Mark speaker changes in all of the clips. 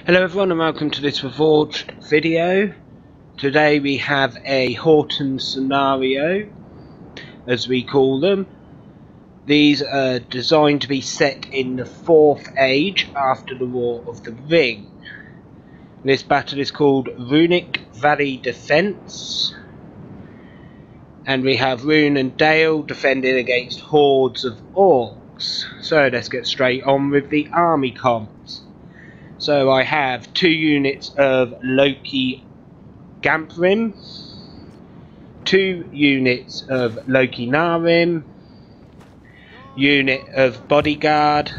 Speaker 1: Hello everyone and welcome to this Reforged video. Today we have a Horton scenario, as we call them. These are designed to be set in the 4th age after the War of the Ring. This battle is called Rhunic Valley Defense. And we have Rhun and Dale defending against hordes of orcs. So let's get straight on with the army comps. So I have 2 units of Loki Gamprim, 2 units of Loki Narim, unit of Bodyguard,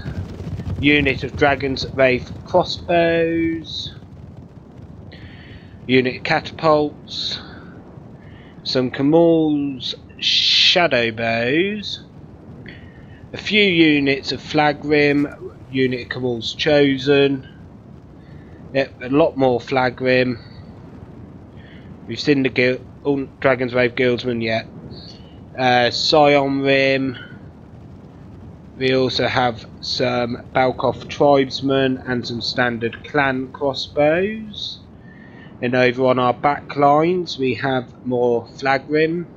Speaker 1: unit of Dragon's Wraith Crossbows, unit of Catapults, some Kamal's Shadow Bows, a few units of Flagrim, unit of Kamal's Chosen. Yep, a lot more Flagrim. We've seen the Dragon's Wraith Guildsman yet. Scion Rim. We also have some Balkoff Tribesmen and some standard clan crossbows. And over on our back lines we have more Flagrim,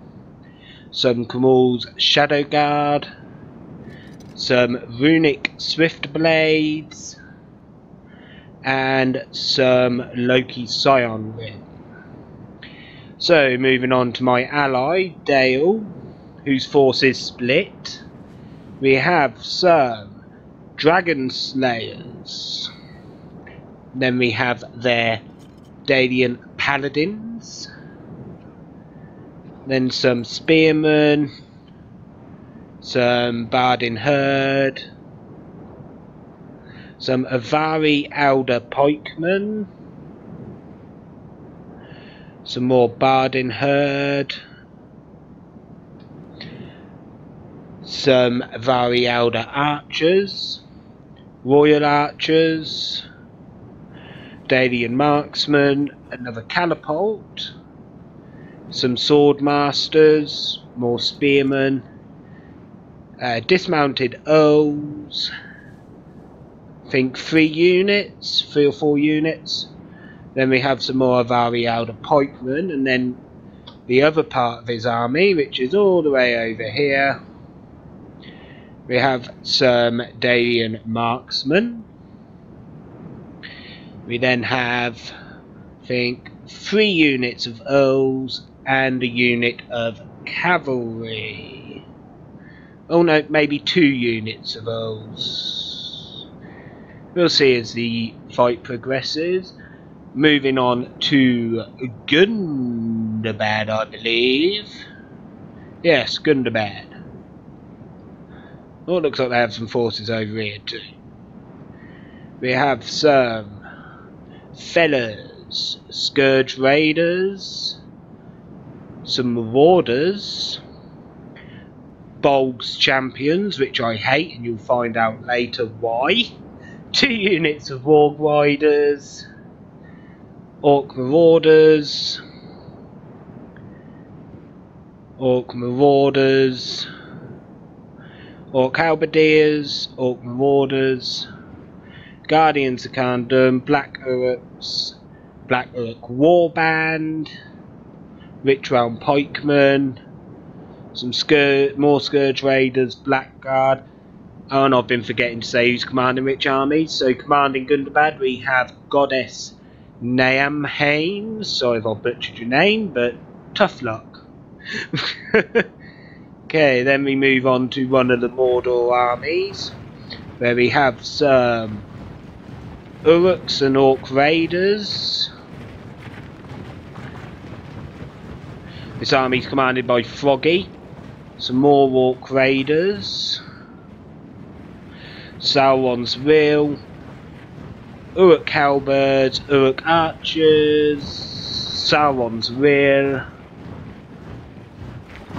Speaker 1: some Kamal's Shadow Guard, some Rhunic Swift Blades, and some Loki Scion Rim. So moving on to my ally Dale, whose forces split. We have some Dragon Slayers. Then we have their Dalian Paladins. Then some Spearmen, some Bardin Herd, some Avari Elder Pikemen, some more Bardin Herd, some Avari Elder Archers, Royal Archers, Dalian Marksmen, another Catapult, some Sword Masters, more Spearmen, dismounted Earls, I think 3 or 4 units. Then we have some more Avari Elder Pikemen, and then the other part of his army, which is all the way over here. We have some Dalian Marksmen. We then have, I think, 3 units of Earls and a unit of Cavalry. Oh no, maybe 2 units of Earls. We'll see as the fight progresses. Moving on to Gundabad, I believe. Yes, Gundabad. Oh, it looks like they have some forces over here too. We have some Fellers, Scourge Raiders, some Marauders, Bolg's Champions, which I hate, and you'll find out later why. 2 units of Warg Riders, Orc Marauders, Orc Halberdiers, Orc Marauders, Guardians of Khandum, Black Uruks, Black Uruk Warband, Rich Realm Pikemen, some more Scourge Raiders, Blackguard. Oh, and I've been forgetting to say who's commanding which armies. So commanding Gundabad we have Goddess Naamhain. Sorry if I butchered your name, but tough luck. Okay, then we move on to one of the Mordor armies, where we have some Uruks and Orc Raiders. This army is commanded by Froggy. Some more Orc Raiders, Sauron's Will, Uruk Halberds, Uruk Archers, Sauron's Will,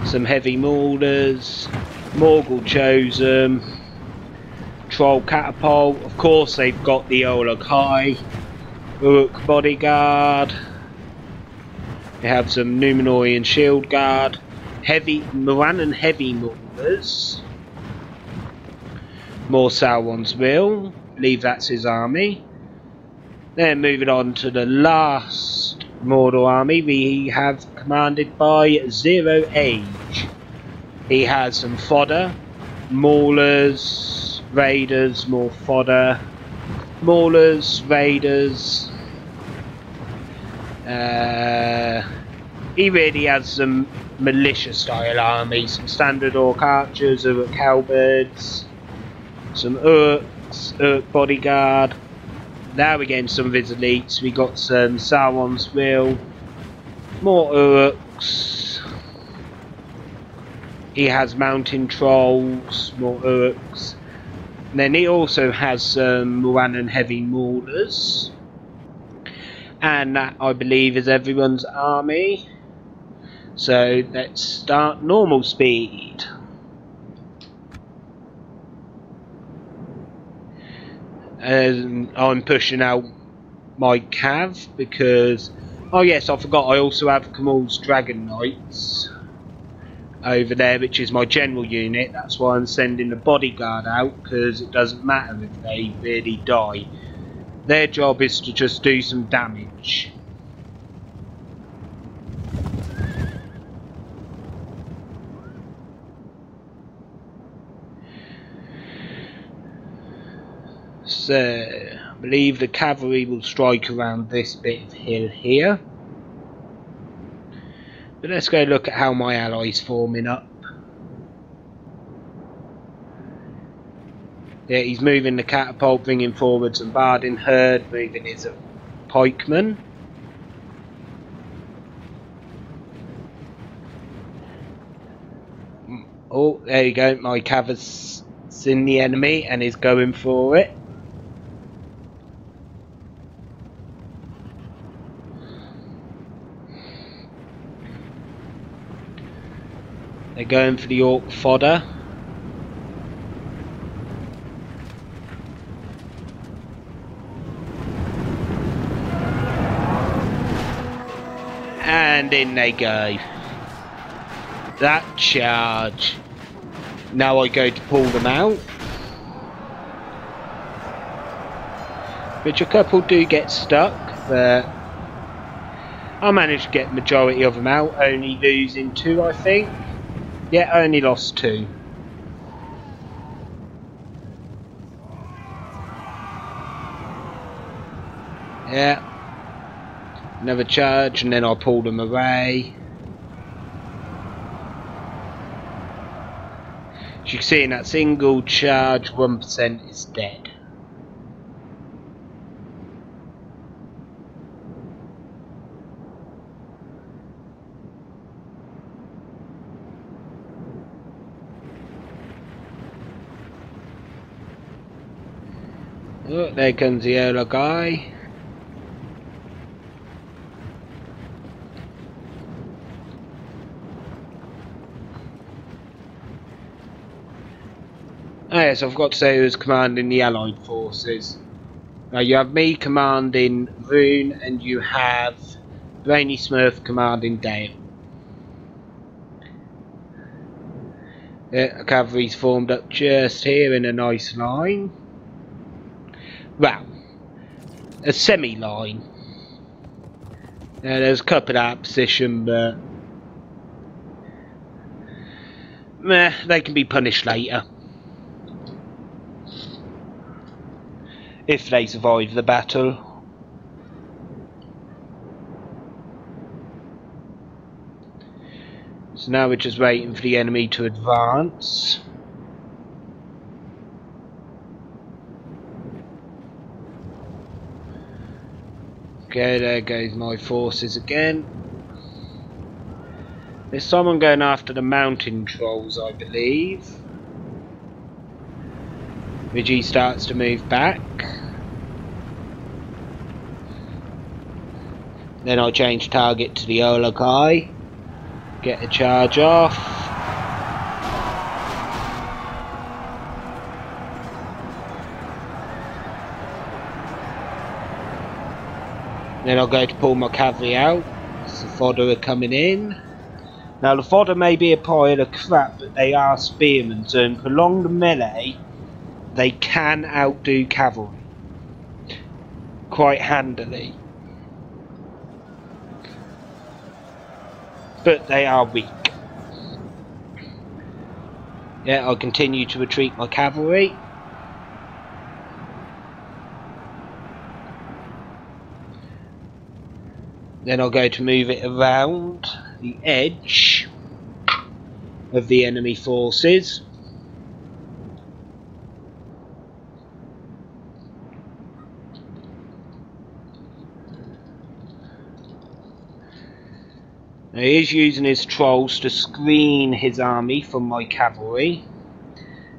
Speaker 1: some Heavy Maulers, Morgul Chosen, Troll Catapult. Of course they've got the Olog High, Uruk Bodyguard. They have some Númenorian Shield Guard, Morannon Heavy Maulers, more Sauron's Will, believe that's his army. Then moving on to the last Mordor army, we have commanded by Zero Age. He has some fodder, maulers, raiders, more fodder, maulers, raiders. He really has some militia style armies, some standard orc archers, Uruk halberds, some Urks, Urk bodyguard. Now we're getting some of his elites. We got some Sauron's Will, more Uruks. He has mountain trolls, more Uruks. And then he also has some rhun heavy maulers. And that, I believe, is everyone's army. So let's start normal speed. I'm pushing out my cav because, oh yes, I forgot, I also have Kamal's Dragon Knights over there, which is my general unit. That's why I'm sending the bodyguard out, because it doesn't matter if they really die. Their job is to just do some damage. So, I believe the cavalry will strike around this bit of hill here. But let's go look at how my allies forming up. Yeah, he's moving the catapult, bringing forward some Bardin herd, moving his pikemen. Oh, there you go, my cav has seen the enemy and is going for it. They're going for the orc fodder. And in they go. That charge. Now I go to pull them out. Which a couple do get stuck, but I managed to get the majority of them out, only losing 2 I think. Yeah, I only lost 2. Yeah. Another charge and then I'll pull them away. As you can see in that single charge, 1% is dead. Oh, there comes the other guy. Oh yes, I forgot to say who's commanding the Allied forces. Now you have me commanding Rhun and you have Brainy Smurf commanding Dale. The cavalry's formed up just here in a nice line. Well, a semi-line. Now there's a couple out of position, but meh, they can be punished later. If they survive the battle. So now we're just waiting for the enemy to advance. Okay, there goes my forces again. There's someone going after the mountain trolls, I believe. Vigi starts to move back. Then I'll change target to the Ola guy. Get a charge off. Then I'll go to pull my cavalry out. The fodder are coming in. Now the fodder may be a pile of crap, but they are spearmen, so in prolonged melee they can outdo cavalry. quite handily. But they are weak. Yeah, I'll continue to retreat my cavalry. Then I'll go to move it around the edge of the enemy forces. Now he is using his trolls to screen his army from my cavalry,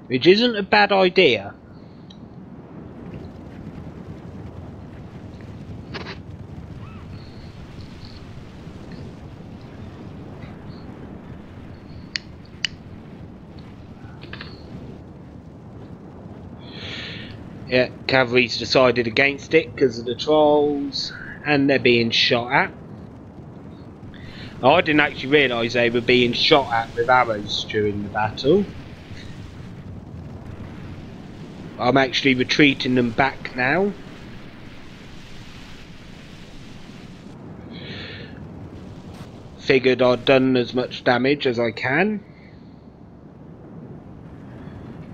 Speaker 1: which isn't a bad idea. Yeah, cavalry's decided against it because of the trolls, and they're being shot at. I didn't actually realise they were being shot at with arrows during the battle. I'm actually retreating them back now. Figured I'd done as much damage as I can.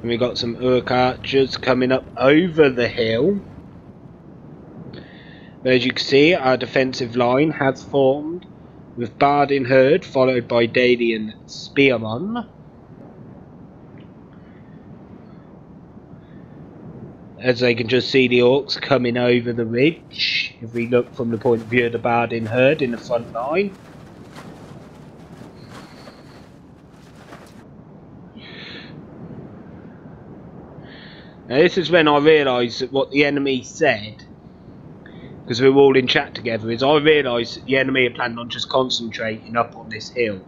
Speaker 1: And we got some Uruk archers coming up over the hill. But as you can see, our defensive line has formed with Bardin Herd followed by Dalian Spearmen. As they can just see the orcs coming over the ridge, if we look from the point of view of the Bardin Herd in the front line. Now this is when I realised that what the enemy said, because we were all in chat together, is I realised that the enemy had planned on just concentrating up on this hill.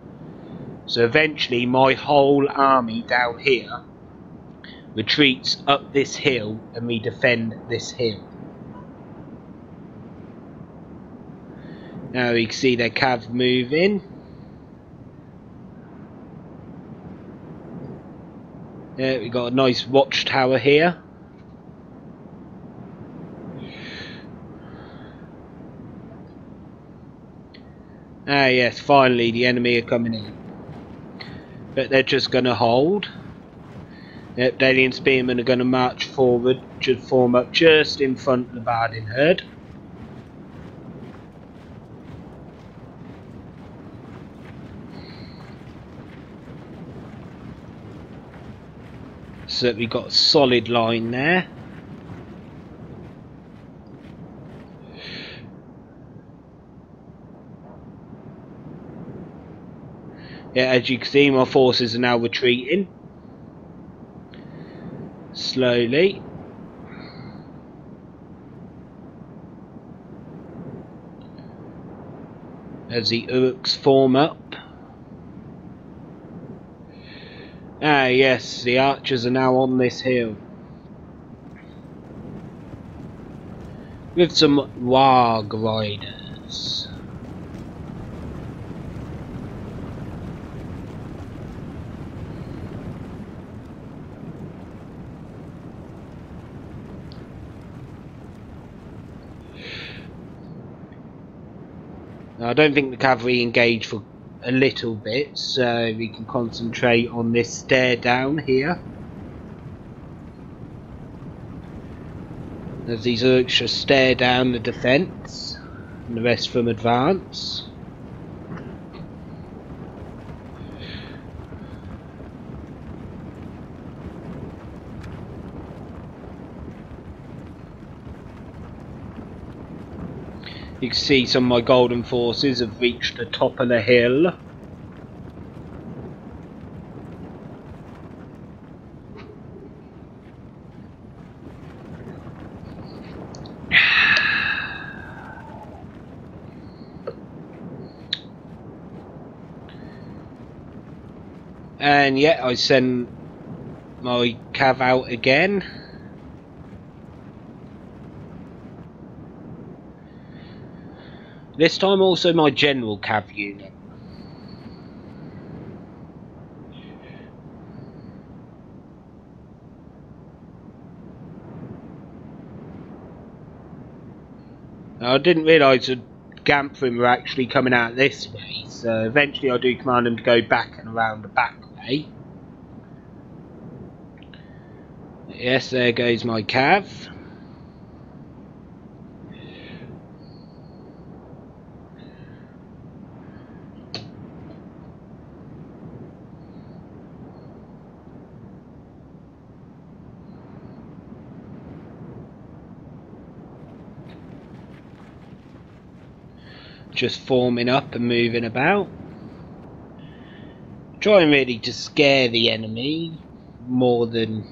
Speaker 1: So eventually my whole army down here retreats up this hill and we defend this hill. Now you can see their cav moving. Yeah, we got a nice watchtower here. Ah yes, finally the enemy are coming in. But they're just going to hold. Yep, Dalian Spearmen are going to march forward, should form up just in front of the Bardin Herd. So that we've got a solid line there. Yeah, as you can see, my forces are now retreating. Slowly. As the Uruks form up. Ah yes, the archers are now on this hill. With some warg riders. Now, I don't think the cavalry engage for a little bit, so we can concentrate on this stare down here. As these Urks just stare down the defence, and the rest from advance. You can see some of my golden forces have reached the top of the hill. And yeah, I send my cav out again. This time also my general cav unit. I didn't realise that Gamphrin were actually coming out this way, so eventually I do command them to go back and around the back way. Yes, there goes my cav. Just forming up and moving about. Trying really to scare the enemy more than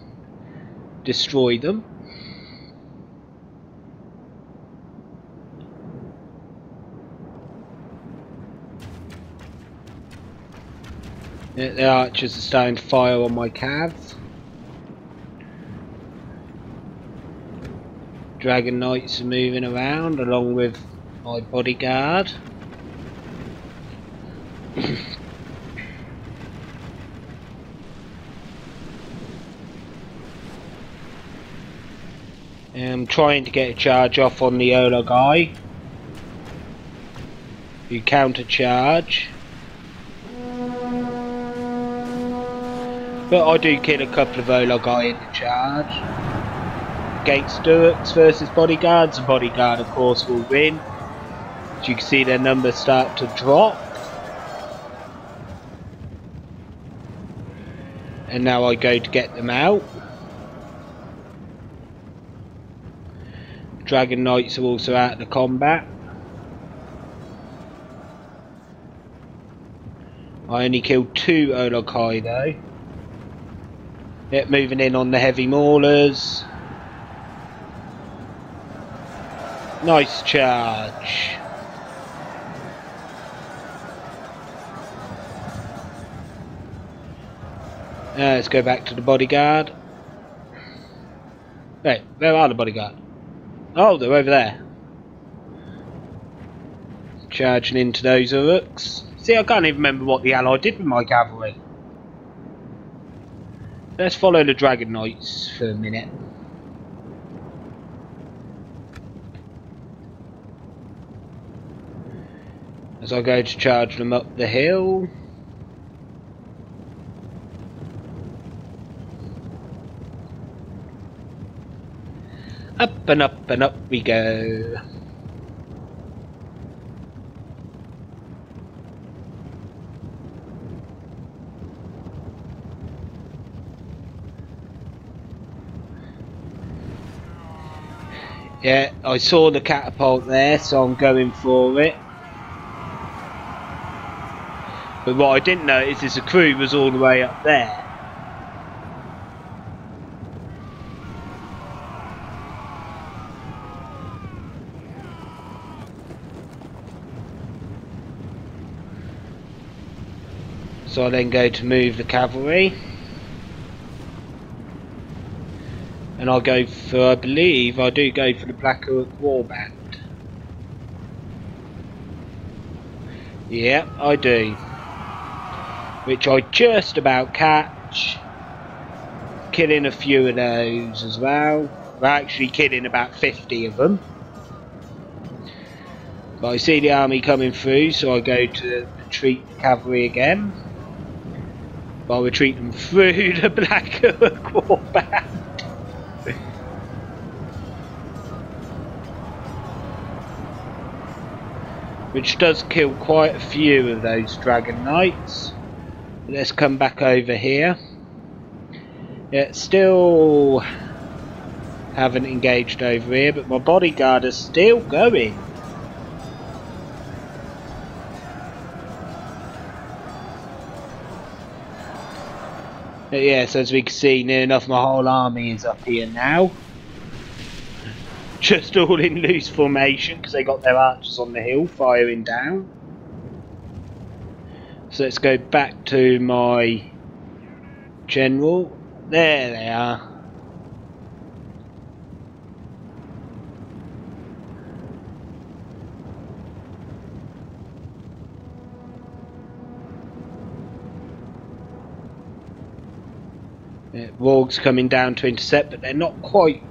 Speaker 1: destroy them. The archers are starting to fire on my calves. Dragon Knights are moving around along with my bodyguard. I'm trying to get a charge off on the Ola guy who counter charge, but I do kill a couple of Ola guy in the charge. Against Durks versus bodyguards, the bodyguard of course will win. As you can see, their numbers start to drop, and now I go to get them out. Dragon Knights are also out of the combat. I only killed 2 Olokai though. Yep, moving in on the heavy maulers. Nice charge. Let's go back to the bodyguard. Wait, where are the bodyguard? Oh, they're over there. Charging into those Uruks. See, I can't even remember what the ally did with my cavalry. Let's follow the Dragon Knights for a minute. As I go to charge them up the hill. Up and up and up we go. Yeah, I saw the catapult there, so I'm going for it. But what I didn't notice is the crew was all the way up there. So I then go to move the cavalry. And I'll go for, I believe, I do go for the Black Uruk Warband. Yep, I do. Which I just about catch. Killing a few of those as well. We're actually killing about 50 of them. But I see the army coming through, so I go to retreat the cavalry again. But I'll retreat them through the Black Uruk Warband. Which does kill quite a few of those Dragon Knights. Let's come back over here. Yeah, still haven't engaged over here, but my bodyguard is still going. But yes, as we can see, near enough my whole army is up here now. Just all in loose formation because they got their archers on the hill firing down. So let's go back to my general. There they are. Yeah, Wargs coming down to intercept, but they're not quite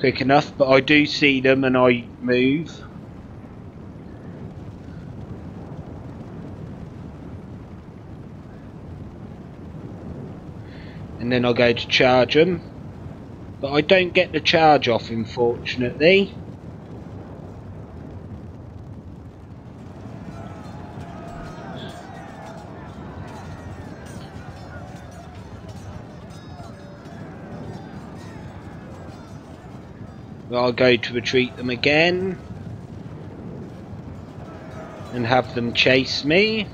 Speaker 1: quick enough, but I do see them and I move. And then I go to charge them, but I don't get the charge off, unfortunately. But I'll go to retreat them again and have them chase me.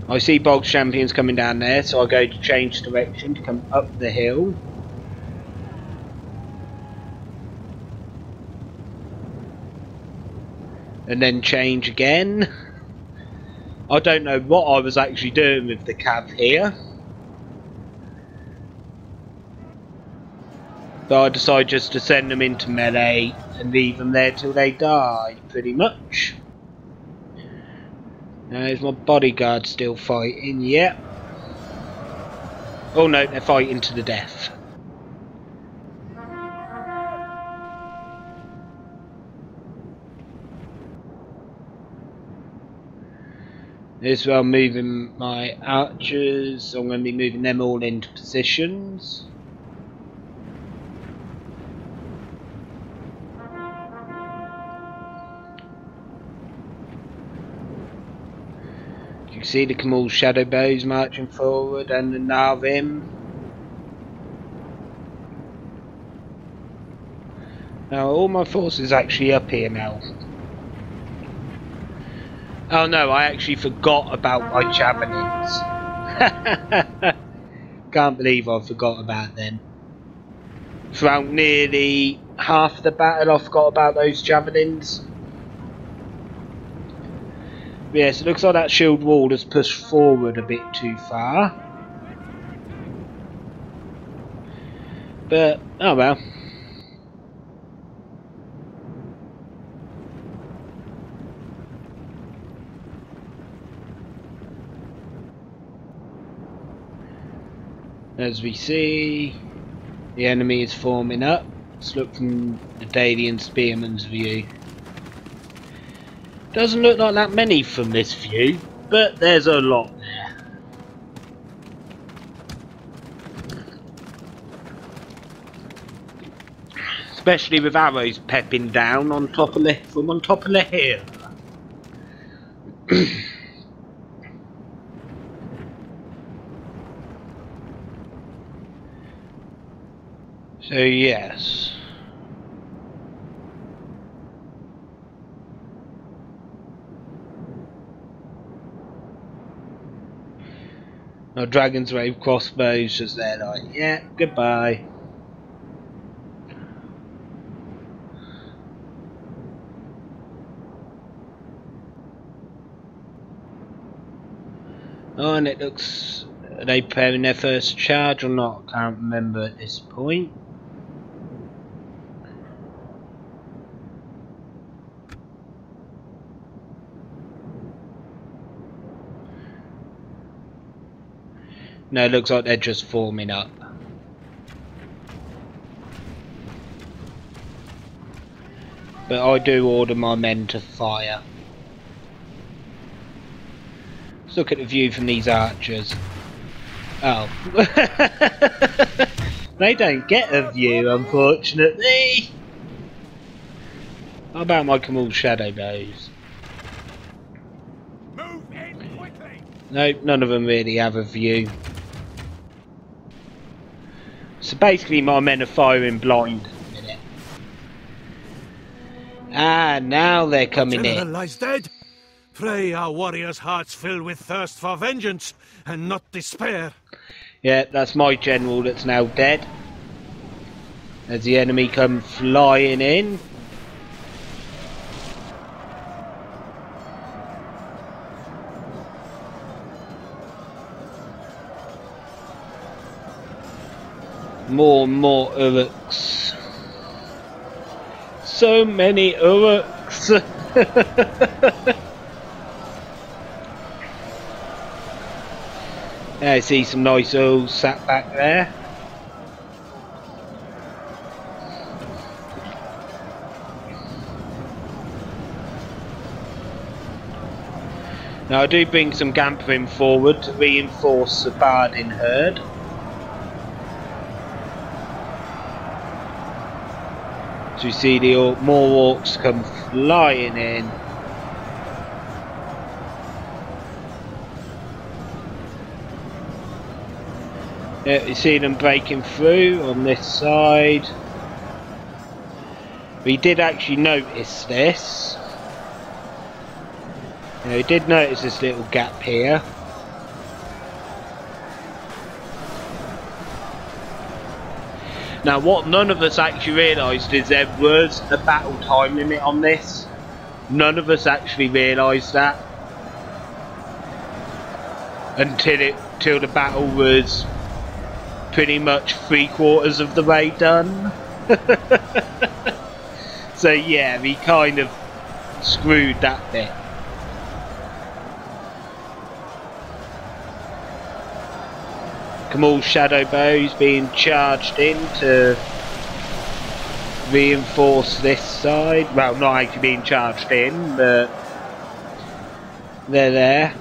Speaker 1: I see Bog Champions coming down there, so I go to change direction to come up the hill. And then change again. I don't know what I was actually doing with the cav here. But I decide just to send them into melee and leave them there till they die, pretty much. Now, is my bodyguard still fighting? Yep. Oh no, they're fighting to the death. This where I'm moving my archers, so I'm going to be moving them all into positions. You can see the Kamal shadow bows marching forward and the Narvim. Now all my forces actually up here now. Oh no, I actually forgot about my javelins. Can't believe I forgot about them. Throughout nearly half the battle I forgot about those javelins. Yes, it looks like that shield wall has pushed forward a bit too far. But, oh well. As we see, the enemy is forming up. Let's look from the Dalian Spearman's view. Doesn't look like that many from this view, but there's a lot there. Especially with arrows pepping down on top of from on top of the hill. So yes. Now Dragon's Wave crossbows just there like, yeah, goodbye. Oh, and it looks, are they preparing their first charge or not? I can't remember at this point. No, it looks like they're just forming up. But I do order my men to fire. Let's look at the view from these archers. Oh. They don't get a view, unfortunately. How about my Kamal shadow bows? Move in quickly. Nope, none of them really have a view. So basically my men are firing blind at the minute. Ah, now they're coming in.
Speaker 2: General lies dead. Pray our warriors' hearts fill with thirst for vengeance and not despair.
Speaker 1: Yeah, that's my general that's now dead. As the enemy come flying in. More and more Uruks. So many Uruks. Yeah, I see some nice oils sat back there. Now I do bring some Gampering forward to reinforce the Bardin herd. So you see the more orcs come flying in. Yeah, you see them breaking through on this side. We did actually notice this. You know, we did notice this little gap here. Now what none of us actually realised is there was a battle time limit on this. None of us actually realised that. Until the battle was pretty much 3/4 of the way done. So yeah, we kind of screwed that bit. Kamal's shadow bows being charged in to reinforce this side. Well, not actually being charged in, but they're there.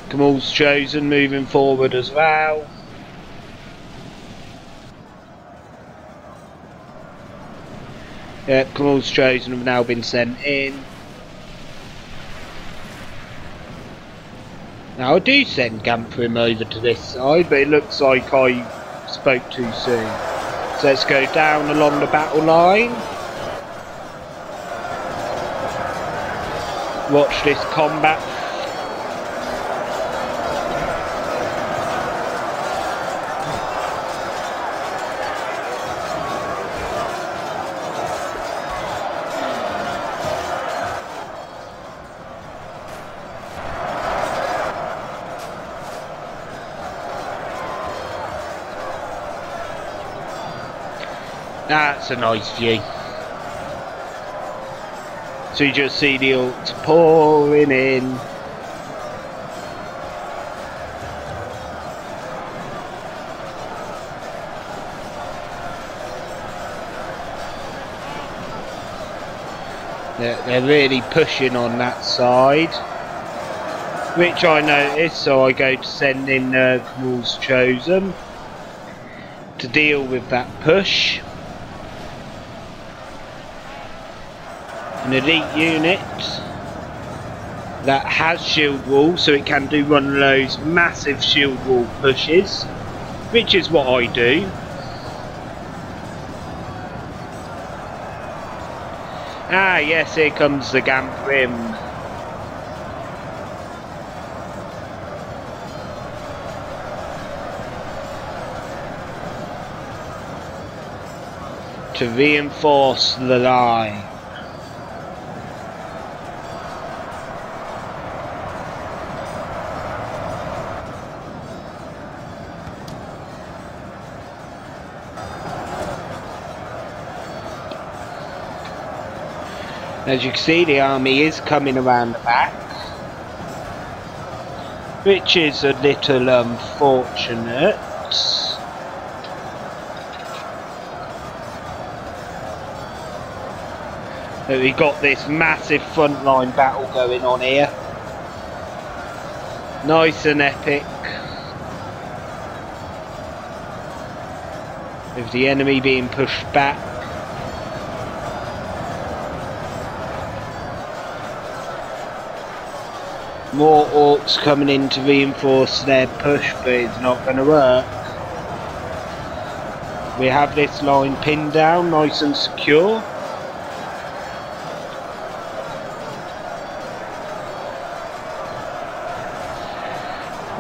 Speaker 1: Kamal's chosen moving forward as well. Yep, Kamal's chosen have now been sent in. Now I do send Gampering over to this side, but it looks like I spoke too soon. So let's go down along the battle line. Watch this combat. That's a nice view. So you just see the orcs pouring in. They're really pushing on that side, which I noticed, so I go to send in Kamal's Chosen to deal with that push. An elite unit that has shield wall, so it can do one of those massive shield wall pushes, which is what I do. Ah yes, here comes the Gamprim. To reinforce the line. As you can see, the army is coming around the back, which is a little unfortunate. But we got this massive frontline battle going on here. Nice and epic. With the enemy being pushed back. More orcs coming in to reinforce their push, but it's not going to work. We have this line pinned down, nice and secure.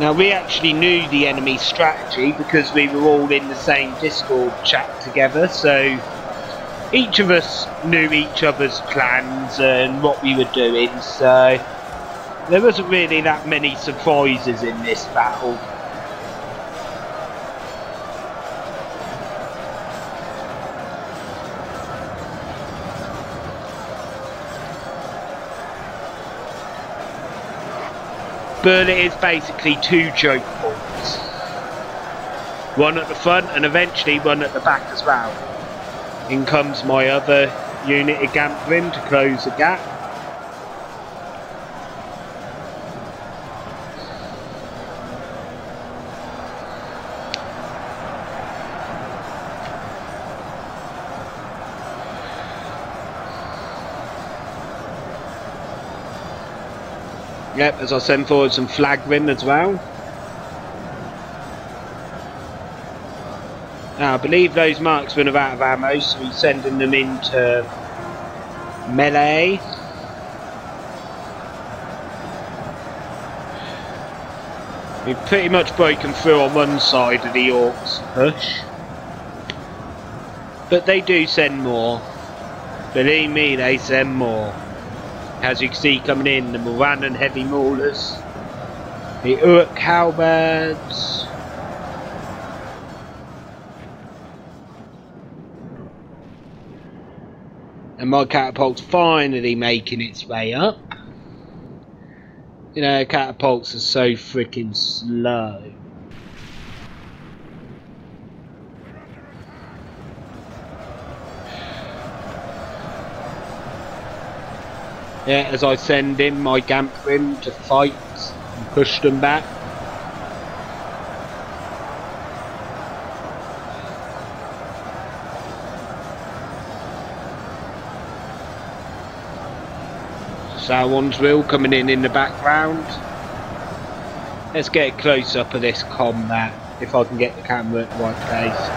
Speaker 1: Now we actually knew the enemy's strategy because we were all in the same Discord chat together, so each of us knew each other's plans and what we were doing, so there wasn't really that many surprises in this battle. But it is basically two choke points. One at the front and eventually one at the back as well. In comes my other unit of Gamprim to close the gap. Yep, as I send forward some Flagrim as well. Now I believe those marksmen are out of ammo, so we're sending them into melee. We've pretty much broken through on one side of the Orcs push. But they do send more. Believe me, they send more. As you can see coming in, the rhun and heavy maulers, the Uruk halberds, and my catapult's finally making its way up. You know, catapults are so freaking slow. Yeah, as I send in my Gamprim to fight and push them back. Salwonsville coming in the background. Let's get a close up of this combat if I can get the camera at the right place.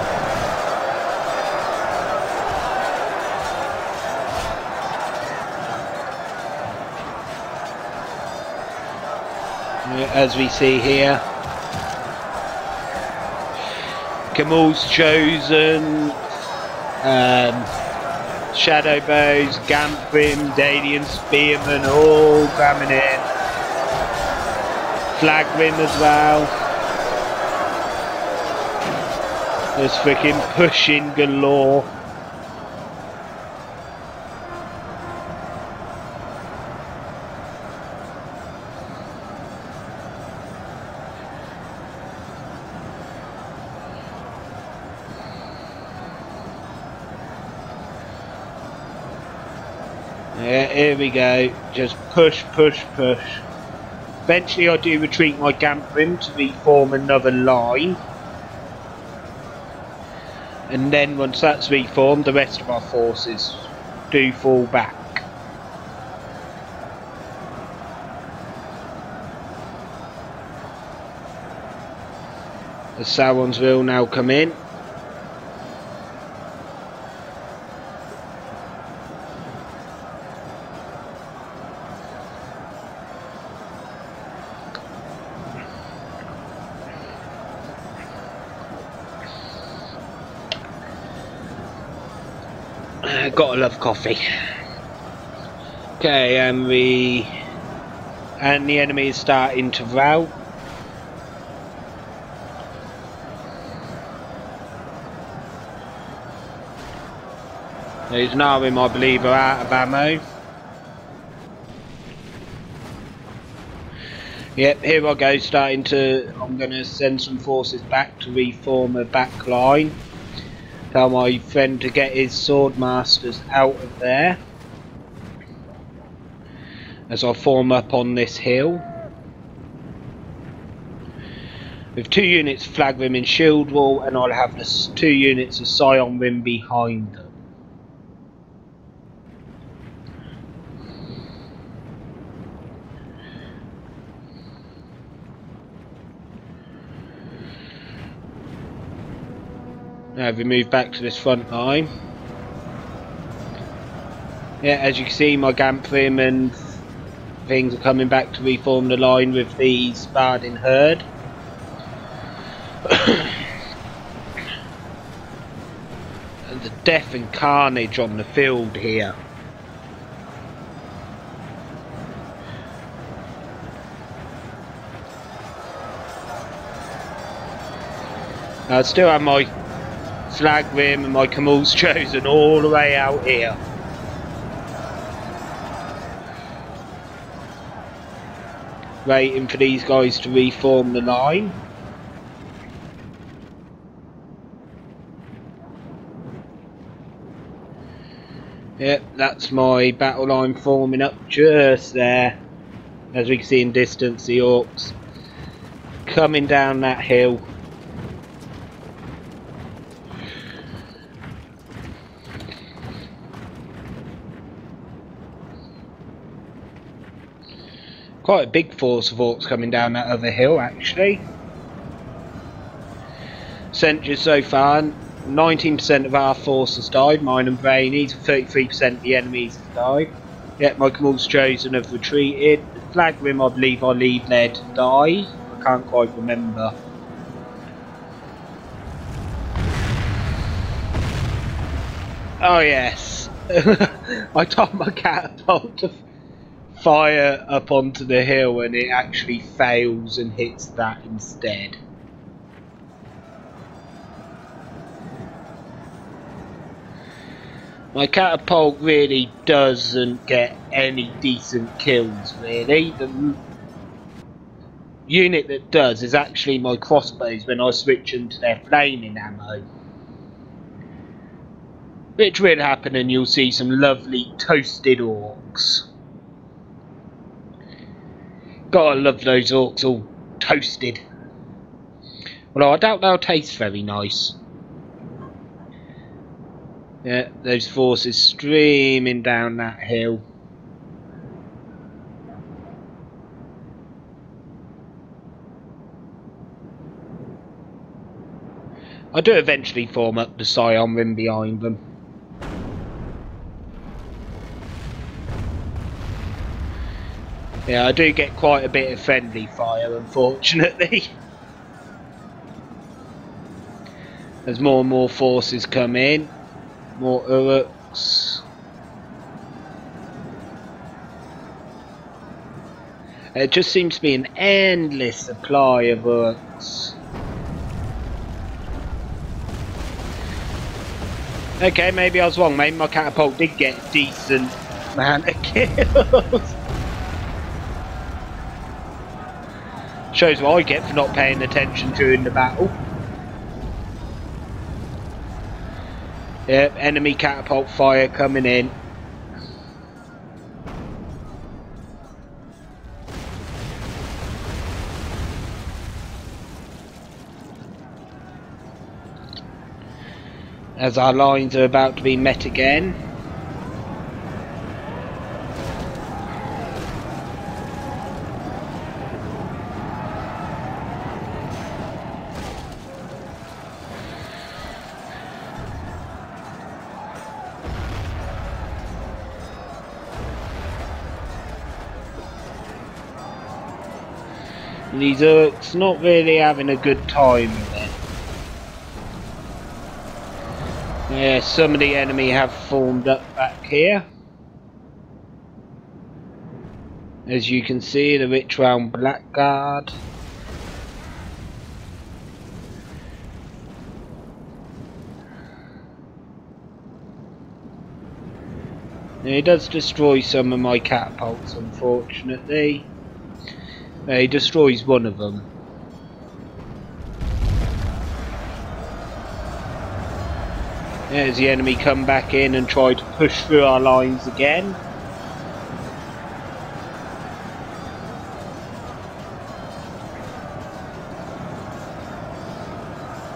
Speaker 1: As we see here, Camel's Chosen, Shadow Bows, Gamprim, Dalian Spearmen all coming in, Flagrim as well. There's freaking pushing galore. Yeah, here we go. Just push, push, push. Eventually I do retreat my Gamprim to reform another line. And then once that's reformed, the rest of our forces do fall back. The Salwonsville now come in. Gotta love coffee. Okay, and the enemy is starting to rout. Those Narim, I believe, are out of ammo. Yep, here I go, I'm going to send some forces back to reform a back line. Tell my friend to get his swordmasters out of there as I form up on this hill with 2 units of Flagrim in shield wall, and I'll have the 2 units of Scion Rim behind them. Now we move back to this front line. Yeah, as you can see, my Gamprim and things are coming back to reform the line with the Spardin herd. And the death and carnage on the field here. I still have my Flagrim and my Camel's Chosen all the way out here. waiting for these guys to reform the line. Yep, that's my battle line forming up just there. As we can see in distance, the orcs coming down that hill. Quite a big force of orcs coming down that other hill, actually. Sentries so far, 19% of our force has died, mine and Brainies, 33% of the enemies has died. Yet my Camel's Chosen have retreated. The flag rim, I believe our lead led died. I can't quite remember. Oh yes. I told my catapult to fire up onto the hill and it actually fails and hits that instead. My catapult really doesn't get any decent kills, really. The unit that does is actually my crossbows when I switch them to their flaming ammo. Which will happen and you'll see some lovely toasted orcs. Gotta love those orcs all toasted. Although I doubt they'll taste very nice. Yeah, those forces streaming down that hill. I do eventually form up the Scion Rim behind them. Yeah, I do get quite a bit of friendly fire, unfortunately. As more and more forces come in. More Uruks. It just seems to be an endless supply of Uruks. Okay, maybe I was wrong. Maybe my catapult did get a decent amount of kills. Shows what I get for not paying attention during the battle. Yep, enemy catapult fire coming in. As our lines are about to be met again. These orcs not really having a good time with it. Yeah, some of the enemy have formed up back here. As you can see, the Rich Round Blackguard. Now, he does destroy some of my catapults, unfortunately. He destroys one of them. There's the enemy come back in and try to push through our lines again.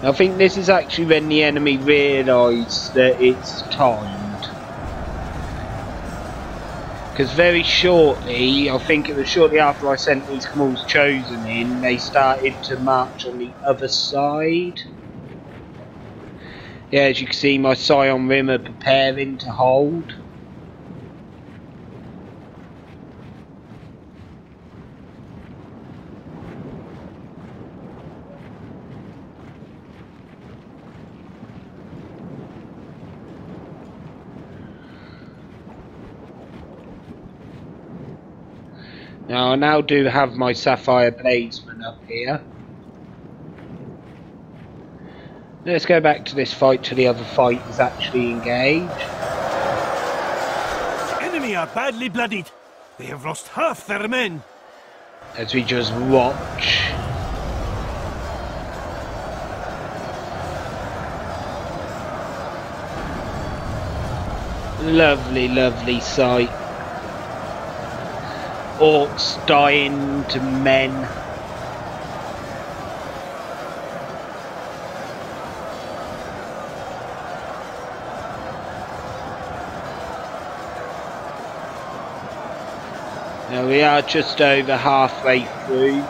Speaker 1: I think this is actually when the enemy realise that it's timed. Because very shortly, I think it was shortly after I sent these Camel's Chosen in, they started to march on the other side. Yeah, as you can see, my Scion Rim are preparing to hold. Now, I now do have my Sapphire Bladesman up here. Let's go back to this fight till the other fight is actually engaged.
Speaker 2: The enemy are badly bloodied. They have lost half their men.
Speaker 1: as we just watch. Lovely, lovely sight. Orcs dying to men. Now we are just over halfway through.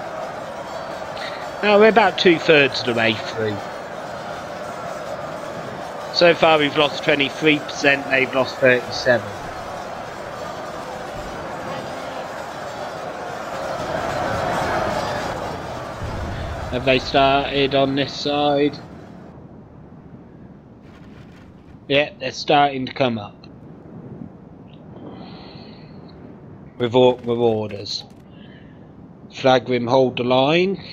Speaker 1: Now we're about 2/3 of the way through. So far we've lost 23%, they've lost 37%. Have they started on this side? Yeah, they're starting to come up. With orders. Flagrim, hold the line.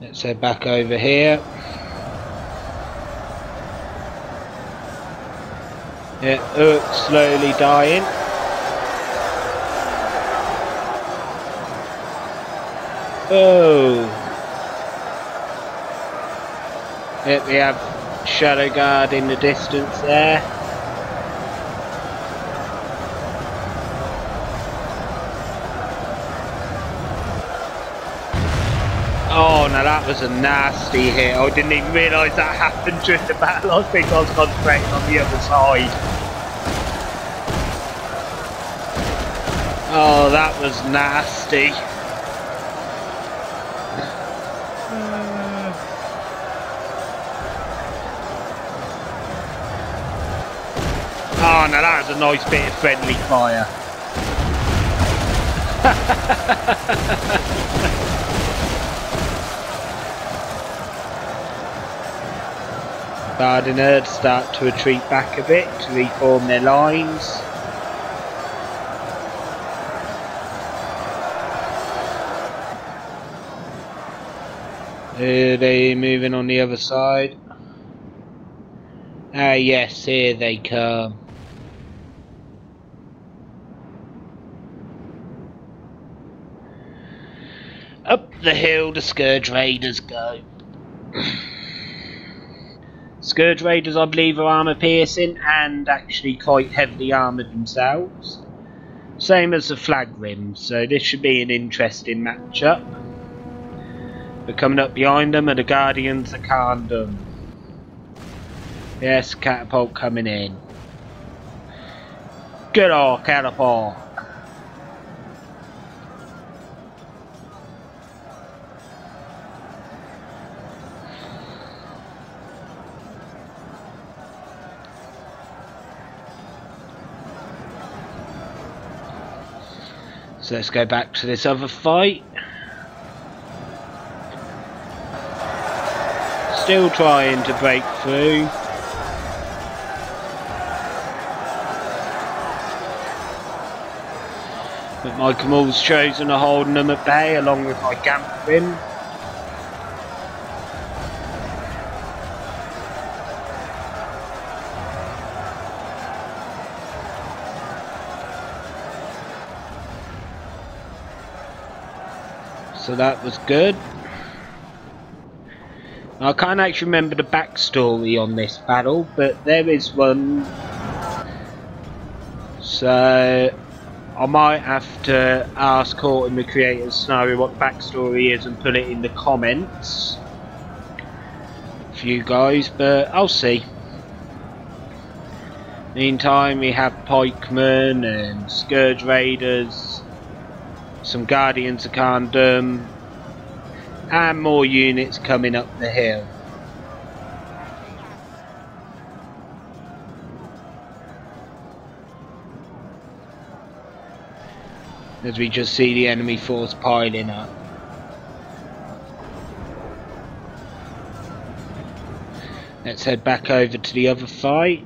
Speaker 1: Let's head back over here. Yeah, Urk's slowly dying. Oh. Yep, we have Shadow Guard in the distance there. Oh, now that was a nasty hit. I didn't even realise that happened during the battle. I think I was concentrating on the other side. Oh, that was nasty. Oh, now that was a nice bit of friendly fire. Gardeners start to retreat back a bit to reform their lines. Are they moving on the other side? Ah yes, here they come. Up the hill the Scourge Raiders go. Scourge Raiders, I believe, are armour piercing and actually quite heavily armoured themselves. Same as the Flagrim, so this should be an interesting matchup. But coming up behind them are the Guardians of Khandum. Yes, catapult coming in. Good old catapult. So let's go back to this other fight. Still trying to break through. But my Kamal's chosen to hold them at bay along with my Gamprim. So that was good. I can't actually remember the backstory on this battle, but there is one. So I might have to ask Horton, the creator of the scenario, what the backstory is and put it in the comments for you guys, but I'll see. Meantime, we have pikemen and Scourge Raiders, some Guardians of Khandum, and more units coming up the hill. As we just see the enemy force piling up. Let's head back over to the other fight.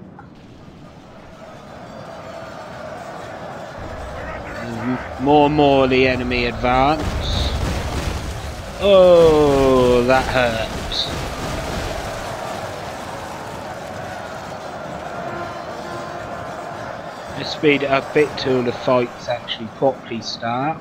Speaker 1: More and more the enemy advance. Oh, that hurts. Let's speed it up a bit till the fights actually properly start.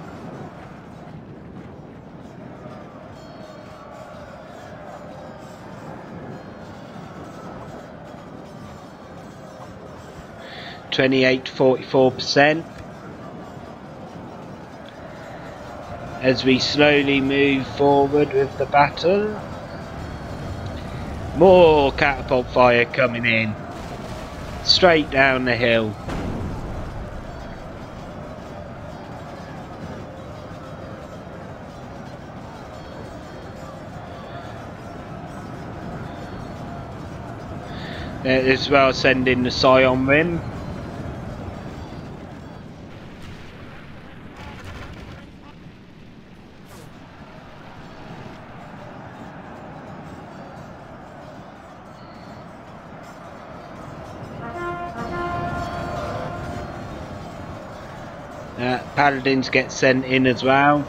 Speaker 1: (28 to 44%) as we slowly move forward with the battle. More catapult fire coming in straight down the hill. As well, sending the Scion Rim. Paladins get sent in as well.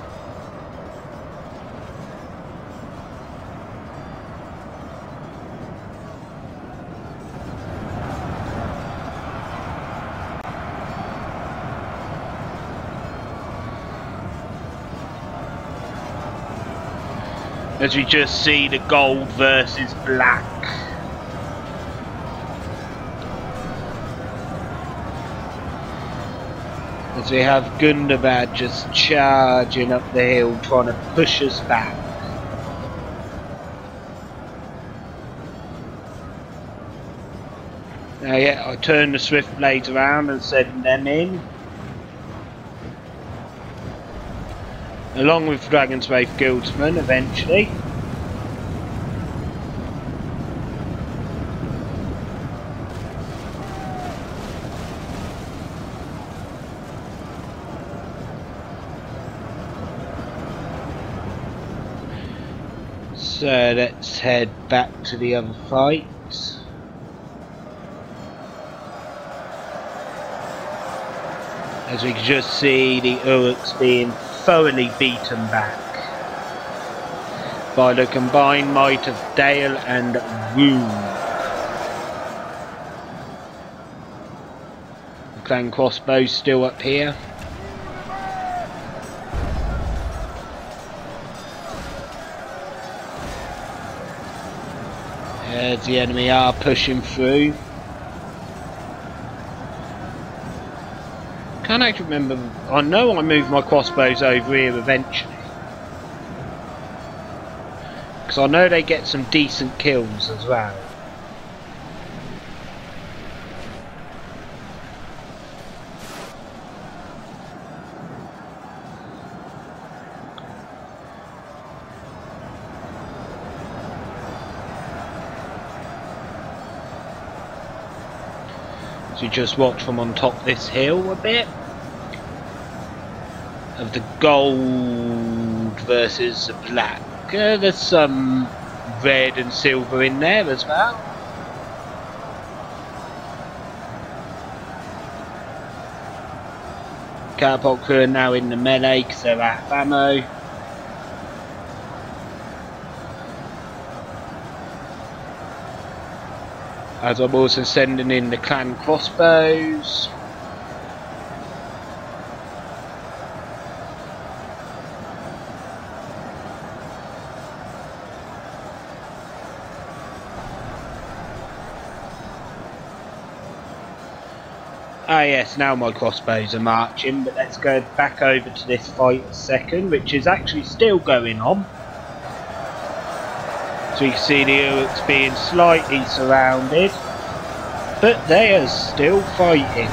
Speaker 1: As we just see the gold versus black. As we have Gundabad just charging up the hill, trying to push us back. Now yeah, I turn the Swift Blades around and send them in. Along with Dragon's Wraith Guildsmen eventually. So let's head back to the other fights. As we can just see the Uruks being thoroughly beaten back by the combined might of Dale and Rhun. The clan crossbows still up here. As the enemy are pushing through. Can't actually remember. I know I moved my crossbows over here eventually, because I know they get some decent kills as well. So you just watch from on top of this hill a bit of the gold versus the black. There's some red and silver in there as well. Catapult crew are now in the melee because they're out of ammo. As I'm also sending in the clan crossbows. Ah yes, now my crossbows are marching, but let's go back over to this fight a second, which is actually still going on. So you can see the Uruks being slightly surrounded, but they are still fighting.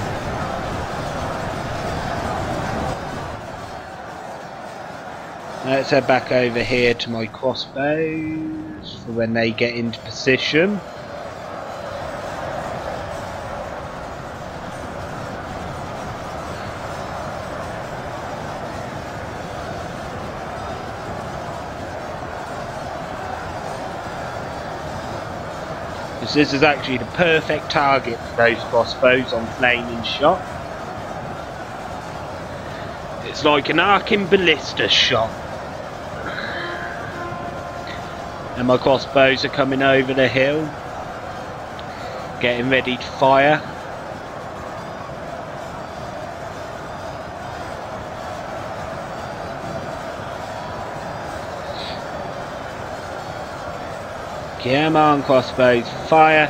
Speaker 1: Let's head back over here to my crossbows for when they get into position. This is actually the perfect target for those crossbows on flaming shot. It's like an arcing ballista shot. And my crossbows are coming over the hill, getting ready to fire. Come on, crossbows, fire!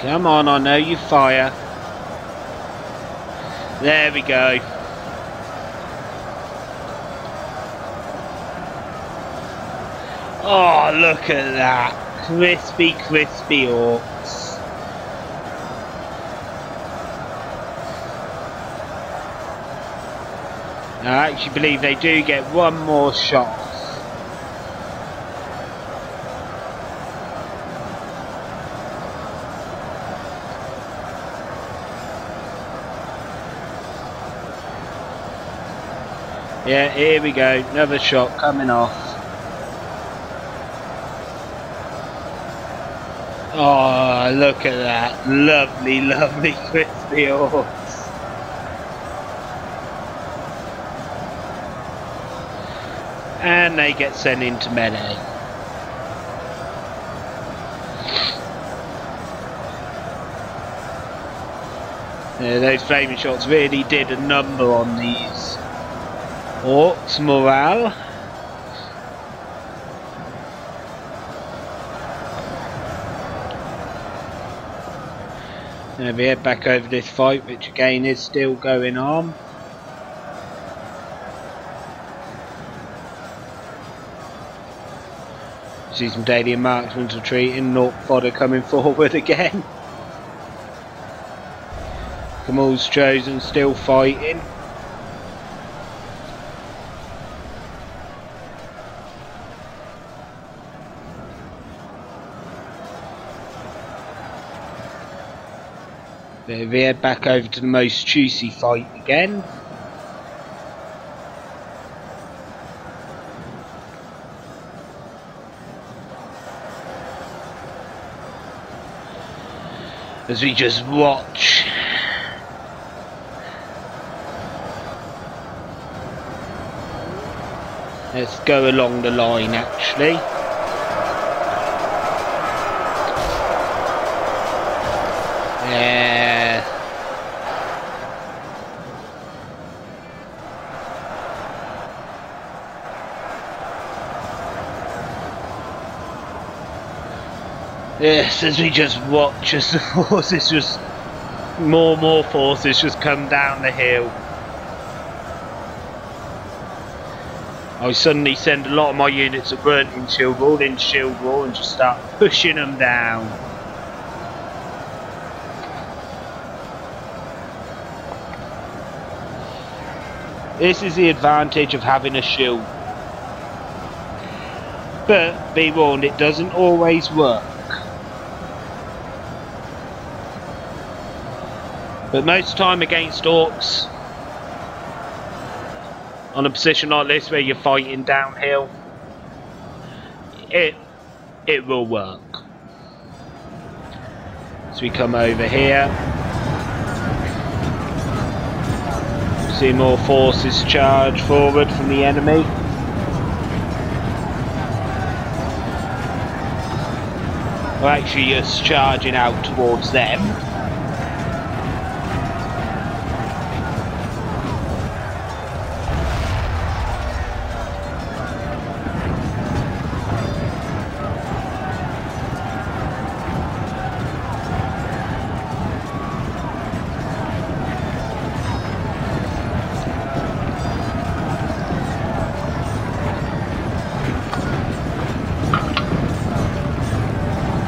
Speaker 1: Come on, I know you fire. There we go. Oh, look at that. Crispy, crispy orcs. I actually believe they do get one more shot. Yeah, here we go, another shot coming off. Oh, look at that. Lovely, lovely crispy orcs. And they get sent into melee. Yeah, those flaming shots really did a number on these orcs' morale. Now we head back over this fight, which again is still going on. See some Dalian marksmen retreating, not fodder coming forward again. Kamal's chosen, still fighting. We head back over to the most juicy fight again. As we just watch. Let's go along the line actually. Yeah. Yes, as we just watch as the forces just more forces just come down the hill. I suddenly send a lot of my units of rhun in shield wall and just start pushing them down. This is the advantage of having a shield. But be warned, it doesn't always work. But most time against orcs, on a position like this where you're fighting downhill, it will work. So we come over here, see more forces charge forward from the enemy. We're actually just charging out towards them.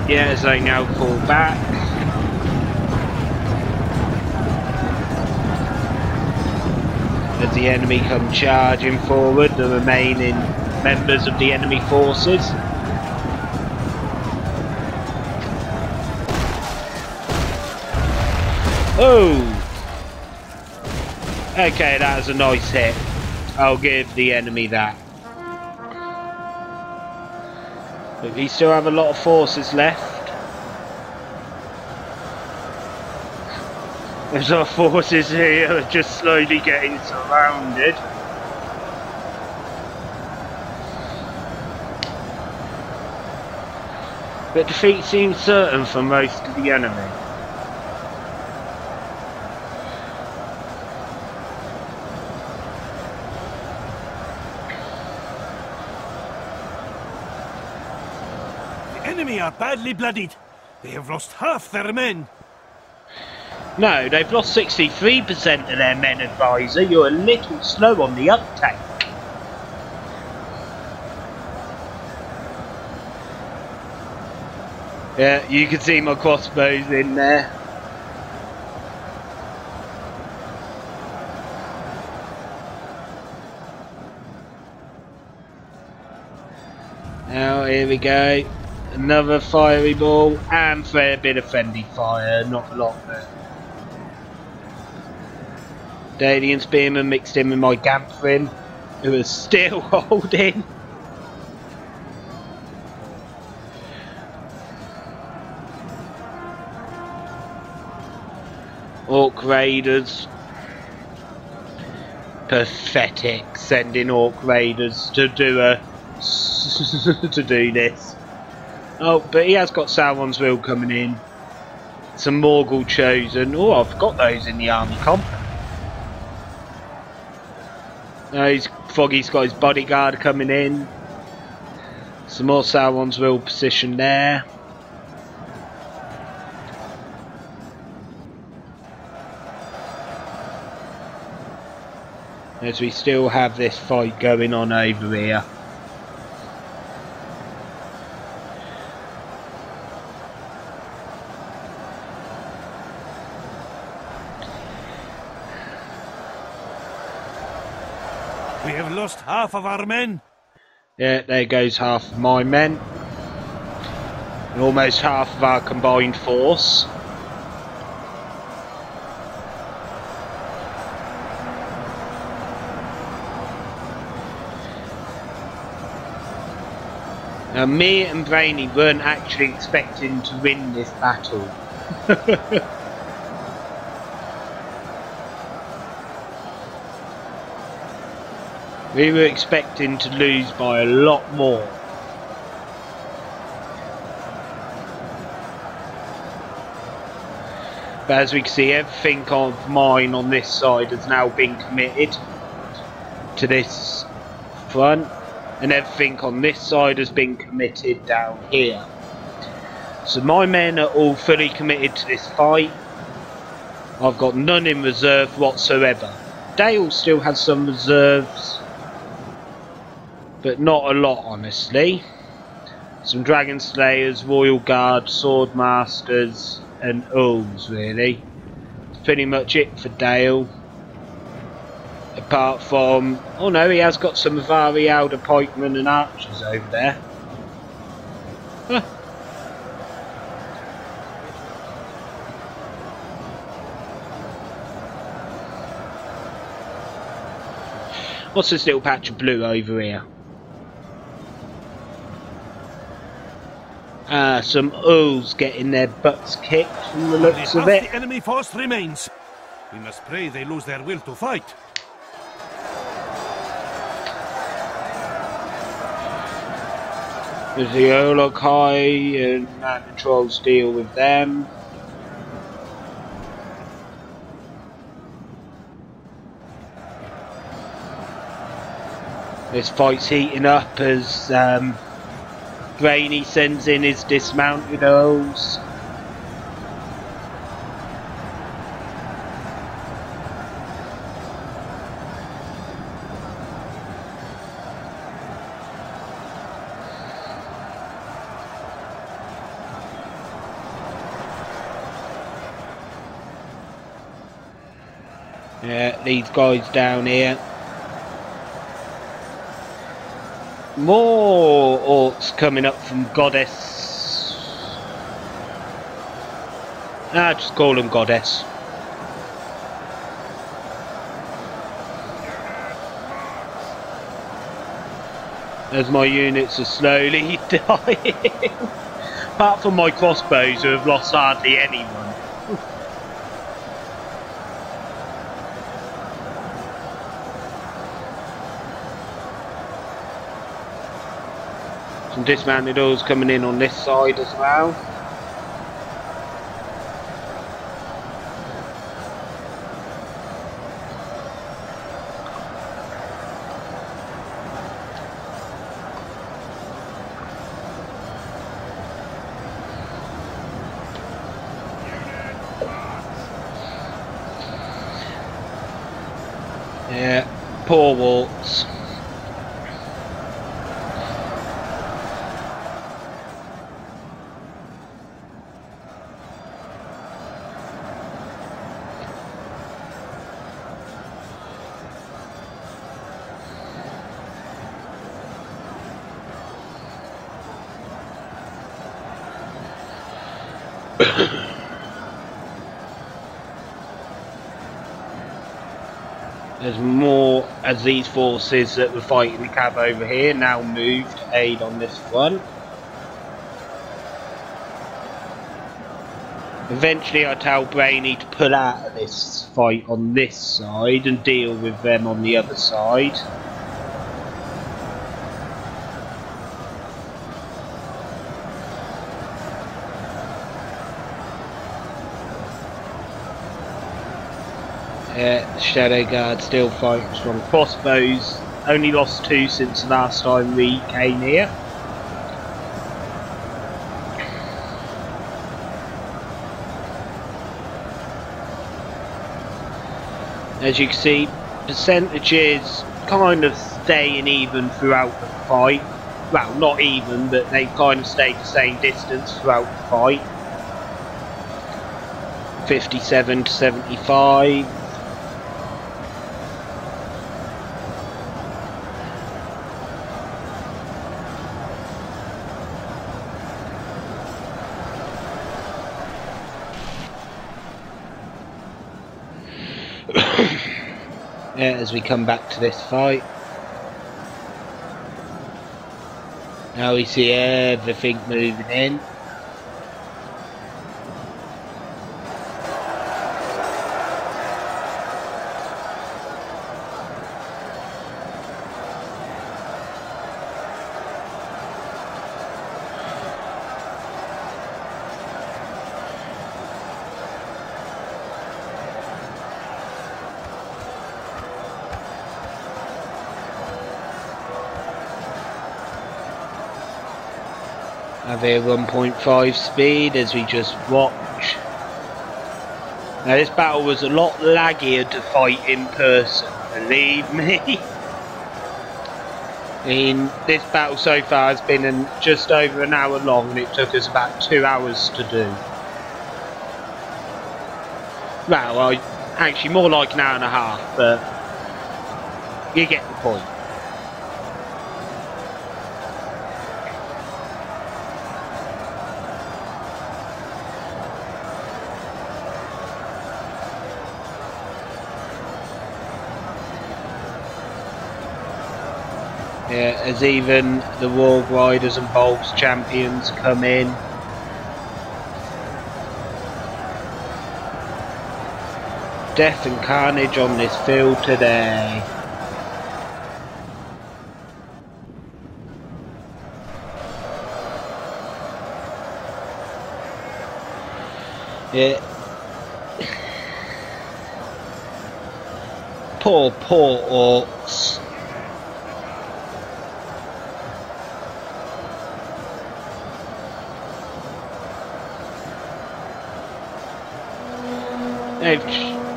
Speaker 1: Yeah, as they now fall back. As the enemy come charging forward, the remaining members of the enemy forces. Oh! Okay, that was a nice hit. I'll give the enemy that. But we still have a lot of forces left. As our forces here are just slowly getting surrounded. But defeat seems certain for most of the enemy.
Speaker 2: The enemy are badly bloodied. They have lost half their men.
Speaker 1: No, they've lost 63% of their men, advisor. You're a little slow on the uptake. Yeah, you can see my crossbows in there. Now, here we go. Another fiery ball and a fair bit of friendly fire, not a lot there. Dalian Spearman mixed in with my Gamphrin, who is still holding. Orc Raiders. Pathetic sending Orc Raiders to do to do this. Oh, but he has got Sauron's Will coming in. Some Morgul Chosen. Oh, I've got those in the army comp. Foggy's got his bodyguard coming in. Some more Sauron's Will position there. As we still have this fight going on over here.
Speaker 2: We have lost half of our men.
Speaker 1: Yeah, there goes half of my men. And almost half of our combined force. Now, me and Brainy weren't actually expecting to win this battle. We were expecting to lose by a lot more. But as we can see, everything of mine on this side has now been committed to this front, and everything on this side has been committed down here. So my men are all fully committed to this fight. I've got none in reserve whatsoever. Dale still has some reserves, but not a lot, honestly. Some Dragon Slayers, Royal Guard, Sword Masters, and Earls, really. That's pretty much it for Dale. Apart from, oh no, he has got some Avari Elder Pikemen and Archers over there. Huh. What's this little patch of blue over here? Some Earls getting their butts kicked from the looks of it.
Speaker 2: The enemy force remains. We must pray they lose their will to fight.
Speaker 1: There's the Olokai and Mountain Trolls deal with them. This fight's heating up as Brainy sends in his dismounted Earls. Yeah, these guys down here. More orcs coming up from Goddess. Just call them Goddess. As my units are slowly dying. Apart from my crossbows, who have lost hardly anyone. Some dismounted oils coming in on this side as well. Yeah, poor walks. There's more as these forces that were fighting the cav over here now move to aid on this front. Eventually I tell Brainy to pull out of this fight on this side and deal with them on the other side. The Shadow Guard still fighting strong. Crossbows only lost 2 since the last time we came here. As you can see, percentages kind of staying even throughout the fight. Well, not even, but they kind of stayed the same distance throughout the fight. 57 to 75. As we come back to this fight, now we see everything moving in. Have a 1.5 speed as we just watch. Now this battle was a lot laggier to fight in person, believe me. This battle so far has been just over an hour long and it took us about 2 hours to do. Well, actually more like an hour and a half, but you get the point. Yeah, as even the Warg Riders and Bulbs champions come in. Death and carnage on this field today. Yeah. Poor orcs.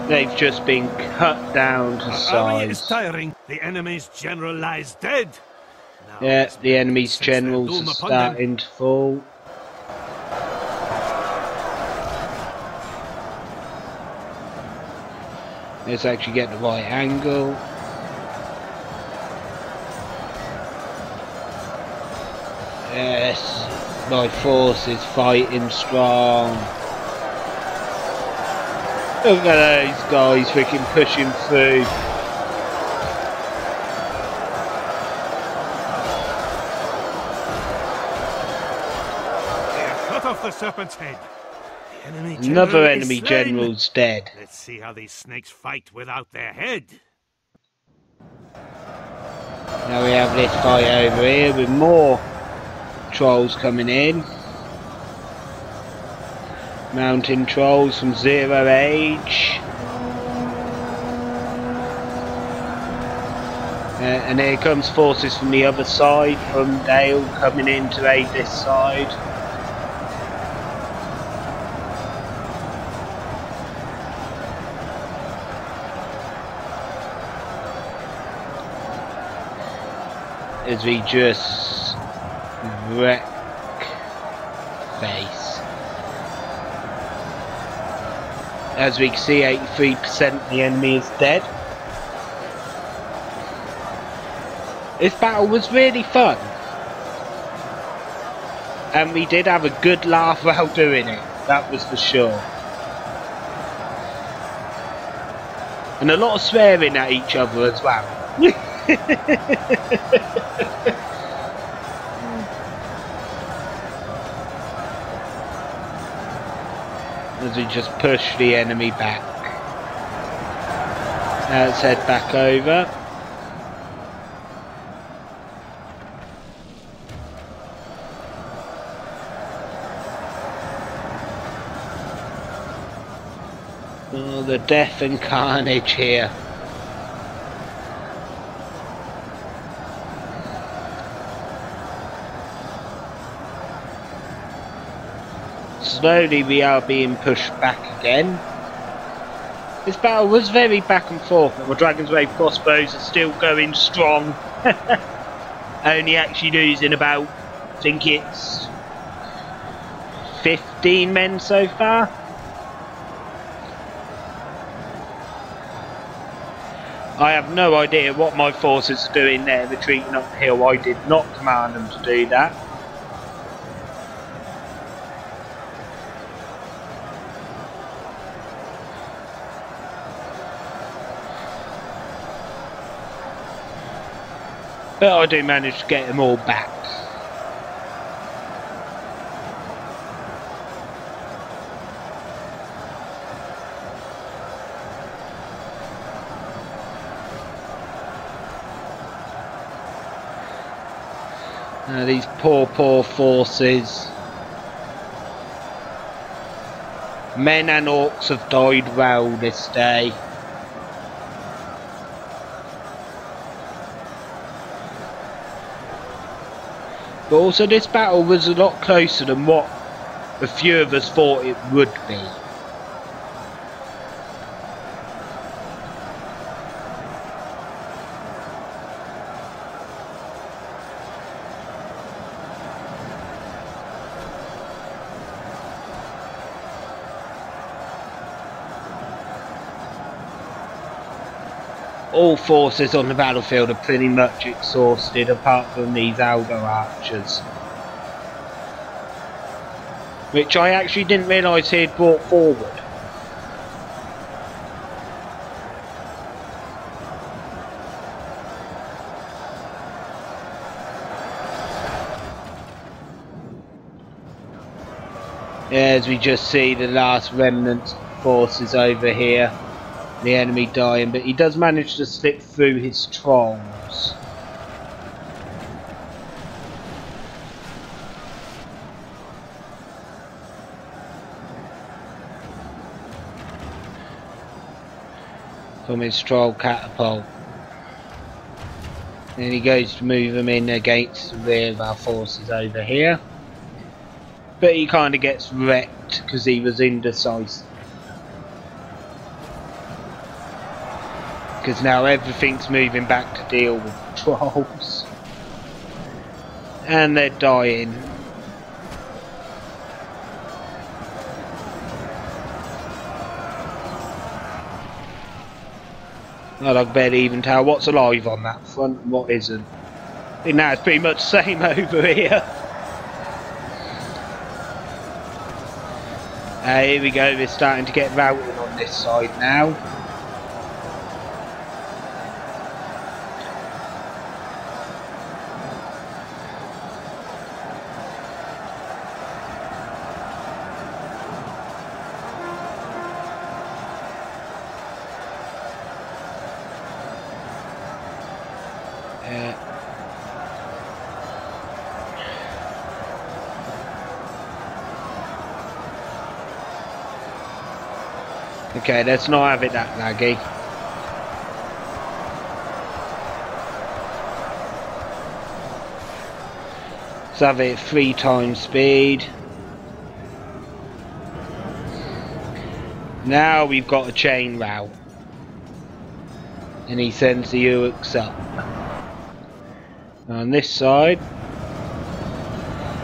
Speaker 1: They've just been cut down to size.
Speaker 2: Our army is tiring. The enemy's general lies dead. Now
Speaker 1: yeah, the enemy's generals are starting to fall. Let's actually get the right angle. Yes, my force is fighting strong. Look at those guys freaking pushing through.
Speaker 2: They have cut off the serpent's head. The enemy
Speaker 1: Another enemy general's dead.
Speaker 2: Let's see how these snakes fight without their head.
Speaker 1: Now we have this fight over here with more trolls coming in. Mountain trolls from Zero Age. And here comes forces from the other side, from Dale coming in to aid this side. As we just wreck face. As we can see, 83% the enemy is dead. This battle was really fun. And we did have a good laugh while doing it, that was for sure. And a lot of swearing at each other as well. As we just push the enemy back. Now let's head back over. Oh, the death and carnage here. Slowly we are being pushed back again. This battle was very back and forth, but my Dragon's Wave crossbows are still going strong. Only actually losing about, I think it's 15 men so far. I have no idea what my forces are doing there, retreating up the hill. I did not command them to do that. But I do manage to get them all back. These poor forces. Men and orcs have died well this day. But also this battle was a lot closer than what a few of us thought it would be. All forces on the battlefield are pretty much exhausted apart from these Aldo archers. Which I actually didn't realise he had brought forward. Yeah, as we just see the last remnant forces over here. The enemy dying, but he does manage to slip through his trolls. From his troll catapult. Then he goes to move them in against the rear of our forces over here. But he kind of gets wrecked because he was indecisive. Because now everything's moving back to deal with the trolls. And they're dying. Well, I can barely even tell what's alive on that front and what isn't. I think now it's pretty much the same over here. Here we go, we're starting to get routed on this side now. Okay, let's not have it that laggy. Let's have it 3 times speed. Now we've got a chain route. And he sends the Uruks up. On this side,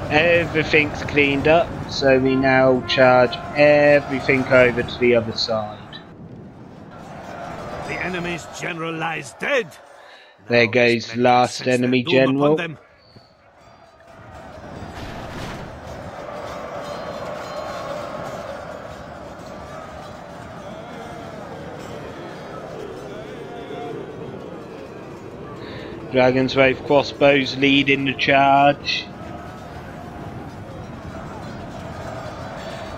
Speaker 1: everything's cleaned up, so we now charge everything over to the other side.
Speaker 2: The enemy's general lies dead.
Speaker 1: There
Speaker 2: Now
Speaker 1: goes
Speaker 2: his
Speaker 1: the
Speaker 2: men can
Speaker 1: last
Speaker 2: sense their
Speaker 1: enemy
Speaker 2: doom upon
Speaker 1: general.
Speaker 2: them.
Speaker 1: Dragon's Wraith crossbows leading the charge.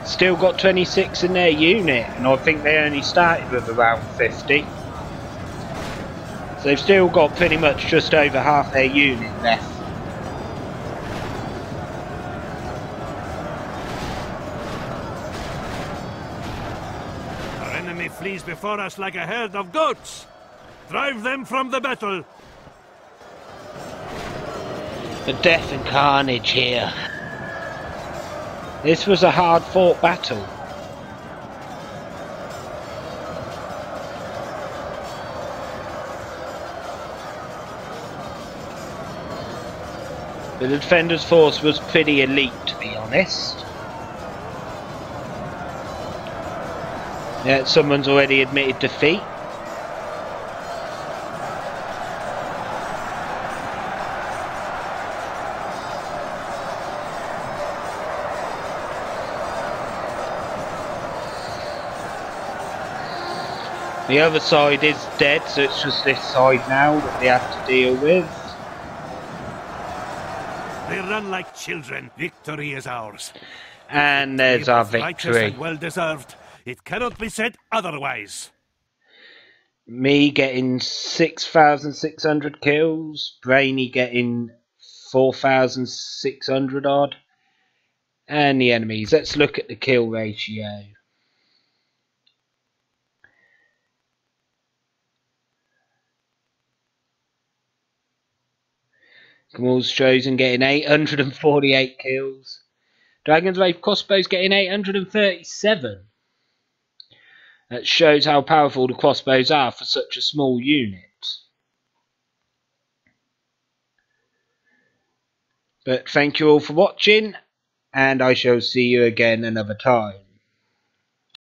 Speaker 1: Still got 26 in their unit, and I think they only started with around 50. So they've still got pretty much just over half their unit left.
Speaker 2: Our enemy flees before us like a herd of goats. Drive them from the battle.
Speaker 1: The death and carnage here. This was a hard fought battle. The defenders' force was pretty elite, to be honest. Yeah, someone's already admitted defeat. The other side is dead, so it's just this side now that we have to deal with.
Speaker 2: They run like children. Victory is ours.
Speaker 1: And there's our
Speaker 2: Righteous
Speaker 1: victory.
Speaker 2: and well deserved. It cannot be said otherwise.
Speaker 1: Me getting 6,600 kills, Brainy getting 4,600 odd, and the enemies. Let's look at the kill ratio. Kamal's Chosen getting 848 kills. Dragon's Wraith Crossbows getting 837. That shows how powerful the crossbows are for such a small unit. But thank you all for watching, and I shall see you again another time.